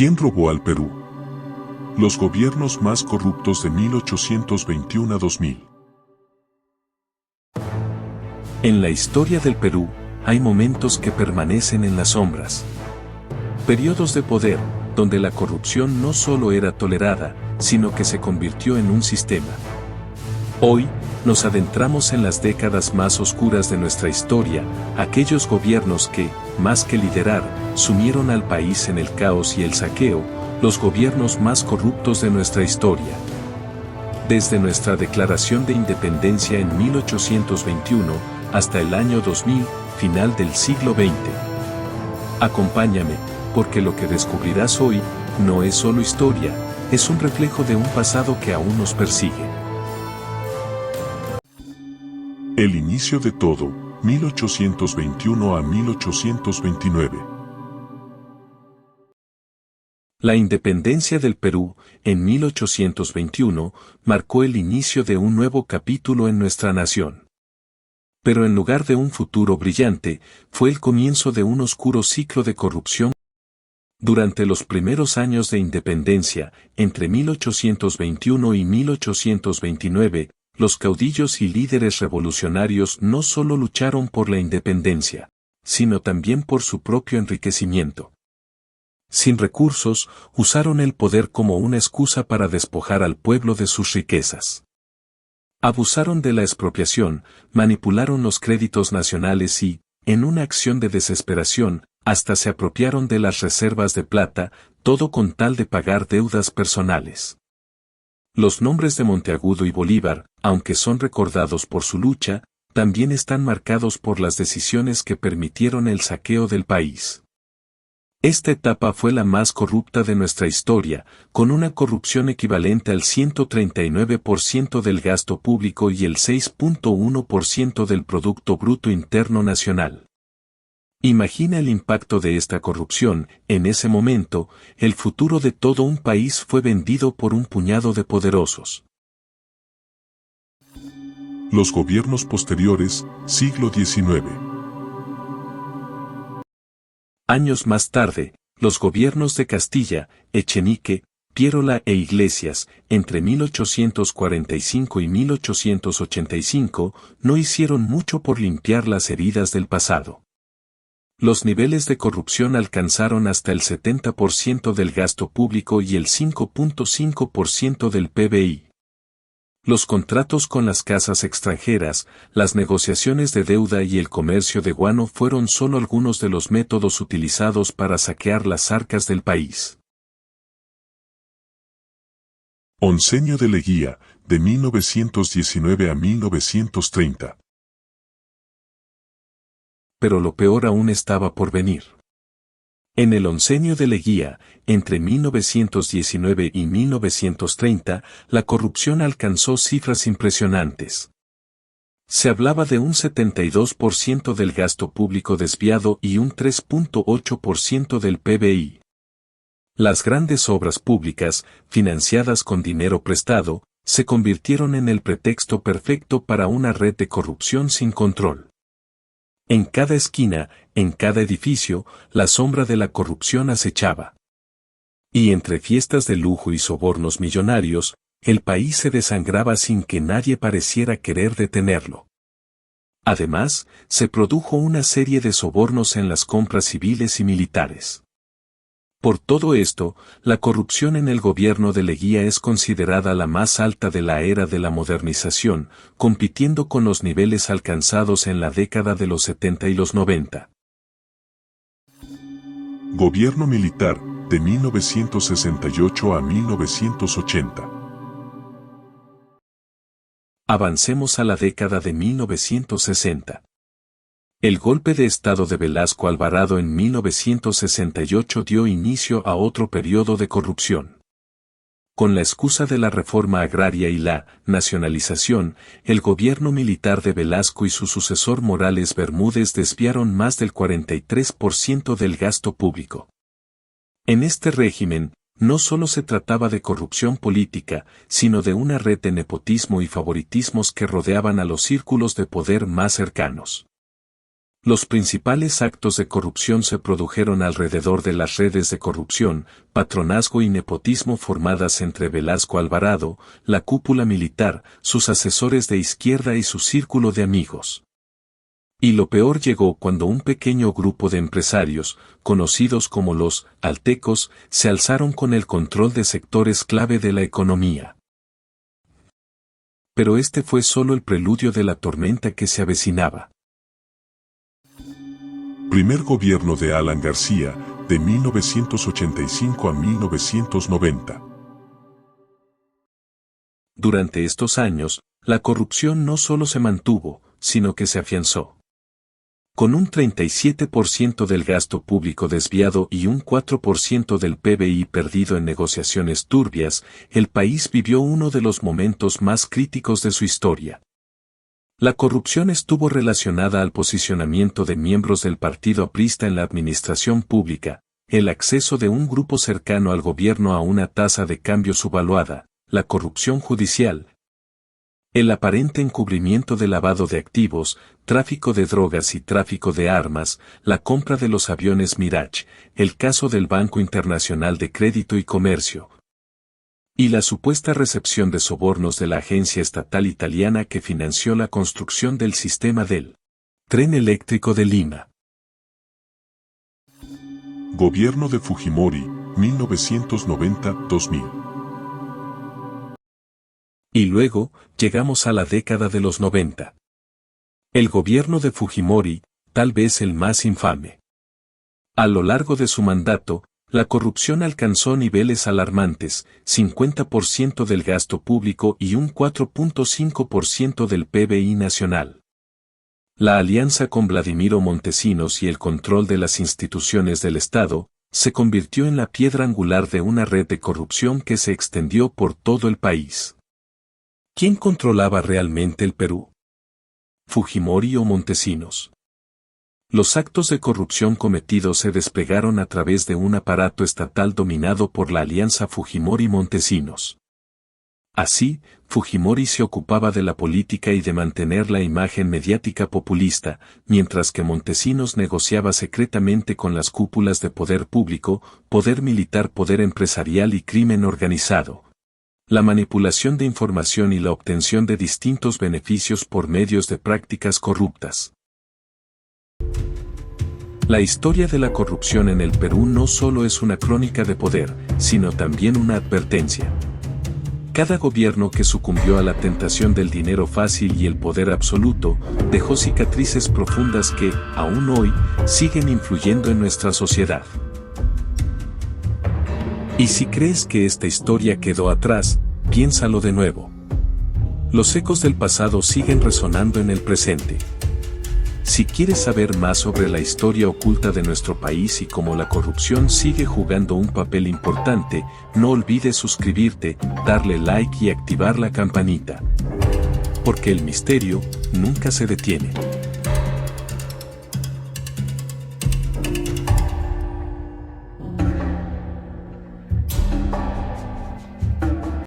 ¿Quién robó al Perú? Los gobiernos más corruptos de 1821 a 2000. En la historia del Perú, hay momentos que permanecen en las sombras. Periodos de poder, donde la corrupción no solo era tolerada, sino que se convirtió en un sistema. Hoy, nos adentramos en las décadas más oscuras de nuestra historia, aquellos gobiernos que, más que liderar, sumieron al país en el caos y el saqueo, los gobiernos más corruptos de nuestra historia. Desde nuestra declaración de independencia en 1821, hasta el año 2000, final del siglo XX. Acompáñame, porque lo que descubrirás hoy, no es solo historia, es un reflejo de un pasado que aún nos persigue. El inicio de todo, 1821 a 1829. La independencia del Perú, en 1821, marcó el inicio de un nuevo capítulo en nuestra nación. Pero en lugar de un futuro brillante, fue el comienzo de un oscuro ciclo de corrupción. Durante los primeros años de independencia, entre 1821 y 1829, los caudillos y líderes revolucionarios no solo lucharon por la independencia, sino también por su propio enriquecimiento. Sin recursos, usaron el poder como una excusa para despojar al pueblo de sus riquezas. Abusaron de la expropiación, manipularon los créditos nacionales y, en una acción de desesperación, hasta se apropiaron de las reservas de plata, todo con tal de pagar deudas personales. Los nombres de Monteagudo y Bolívar, aunque son recordados por su lucha, también están marcados por las decisiones que permitieron el saqueo del país. Esta etapa fue la más corrupta de nuestra historia, con una corrupción equivalente al 139% del gasto público y el 6.1% del Producto Bruto Interno Nacional. Imagina el impacto de esta corrupción. En ese momento, el futuro de todo un país fue vendido por un puñado de poderosos. Los gobiernos posteriores, siglo XIX. Años más tarde, los gobiernos de Castilla, Echenique, Piérola e Iglesias, entre 1845 y 1885, no hicieron mucho por limpiar las heridas del pasado. Los niveles de corrupción alcanzaron hasta el 70% del gasto público y el 5.5% del PBI. Los contratos con las casas extranjeras, las negociaciones de deuda y el comercio de guano fueron solo algunos de los métodos utilizados para saquear las arcas del país. Oncenio de Leguía, de 1919 a 1930. Pero lo peor aún estaba por venir. En el oncenio de Leguía, entre 1919 y 1930, la corrupción alcanzó cifras impresionantes. Se hablaba de un 72% del gasto público desviado y un 3.8% del PBI. Las grandes obras públicas, financiadas con dinero prestado, se convirtieron en el pretexto perfecto para una red de corrupción sin control. En cada esquina, en cada edificio, la sombra de la corrupción acechaba. Y entre fiestas de lujo y sobornos millonarios, el país se desangraba sin que nadie pareciera querer detenerlo. Además, se produjo una serie de sobornos en las compras civiles y militares. Por todo esto, la corrupción en el gobierno de Leguía es considerada la más alta de la era de la modernización, compitiendo con los niveles alcanzados en la década de los 70 y los 90. Gobierno militar, de 1968 a 1980. Avancemos a la década de 1960. El golpe de Estado de Velasco Alvarado en 1968 dio inicio a otro periodo de corrupción. Con la excusa de la reforma agraria y la nacionalización, el gobierno militar de Velasco y su sucesor Morales Bermúdez desviaron más del 43% del gasto público. En este régimen, no solo se trataba de corrupción política, sino de una red de nepotismo y favoritismos que rodeaban a los círculos de poder más cercanos. Los principales actos de corrupción se produjeron alrededor de las redes de corrupción, patronazgo y nepotismo formadas entre Velasco Alvarado, la cúpula militar, sus asesores de izquierda y su círculo de amigos. Y lo peor llegó cuando un pequeño grupo de empresarios, conocidos como los altecos, se alzaron con el control de sectores clave de la economía. Pero este fue solo el preludio de la tormenta que se avecinaba. Primer gobierno de Alan García, de 1985 a 1990. Durante estos años, la corrupción no solo se mantuvo, sino que se afianzó. Con un 37% del gasto público desviado y un 4% del PBI perdido en negociaciones turbias, el país vivió uno de los momentos más críticos de su historia. La corrupción estuvo relacionada al posicionamiento de miembros del partido aprista en la administración pública, el acceso de un grupo cercano al gobierno a una tasa de cambio subvaluada, la corrupción judicial, el aparente encubrimiento de lavado de activos, tráfico de drogas y tráfico de armas, la compra de los aviones Mirage, el caso del Banco Internacional de Crédito y Comercio, y la supuesta recepción de sobornos de la agencia estatal italiana que financió la construcción del sistema del tren eléctrico de Lima. Gobierno de Fujimori, 1990-2000. Y luego, llegamos a la década de los 90. El gobierno de Fujimori, tal vez el más infame. A lo largo de su mandato, la corrupción alcanzó niveles alarmantes, 50% del gasto público y un 4.5% del PBI nacional. La alianza con Vladimiro Montesinos y el control de las instituciones del Estado, se convirtió en la piedra angular de una red de corrupción que se extendió por todo el país. ¿Quién controlaba realmente el Perú? ¿Fujimori o Montesinos? Los actos de corrupción cometidos se desplegaron a través de un aparato estatal dominado por la alianza Fujimori-Montesinos. Así, Fujimori se ocupaba de la política y de mantener la imagen mediática populista, mientras que Montesinos negociaba secretamente con las cúpulas de poder público, poder militar, poder empresarial y crimen organizado. La manipulación de información y la obtención de distintos beneficios por medios de prácticas corruptas. La historia de la corrupción en el Perú no solo es una crónica de poder, sino también una advertencia. Cada gobierno que sucumbió a la tentación del dinero fácil y el poder absoluto, dejó cicatrices profundas que, aún hoy, siguen influyendo en nuestra sociedad. Y si crees que esta historia quedó atrás, piénsalo de nuevo. Los ecos del pasado siguen resonando en el presente. Si quieres saber más sobre la historia oculta de nuestro país y cómo la corrupción sigue jugando un papel importante, no olvides suscribirte, darle like y activar la campanita. Porque el misterio nunca se detiene.